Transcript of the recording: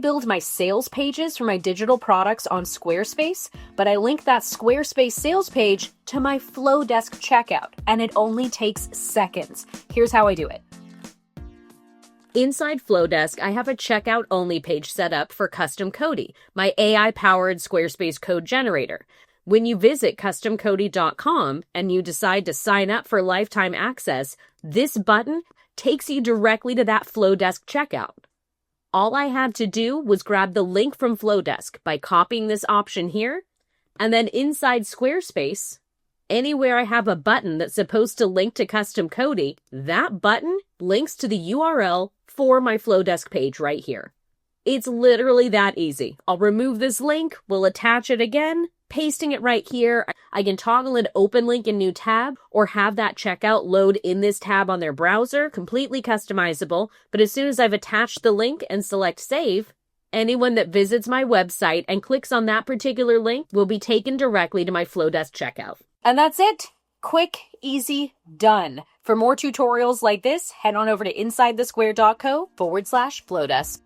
build my sales pages for my digital products on Squarespace, but I link that Squarespace sales page to my Flodesk checkout, and it only takes seconds. Here's how I do it. Inside Flodesk, I have a checkout-only page set up for Custom Cody, my AI-powered Squarespace code generator. When you visit customcody.com and you decide to sign up for lifetime access, this button takes you directly to that Flodesk checkout. All I had to do was grab the link from Flodesk by copying this option here, and then inside Squarespace, anywhere I have a button that's supposed to link to Custom Cody, that button links to the URL for my Flodesk page right here. It's literally that easy. I'll remove this link, we'll attach it again, pasting it right here. I can toggle an open link in new tab or have that checkout load in this tab on their browser, completely customizable. But as soon as I've attached the link and select save, anyone that visits my website and clicks on that particular link will be taken directly to my Flodesk checkout. And that's it. Quick, easy, done. For more tutorials like this, head on over to insidethesquare.co/Flodesk.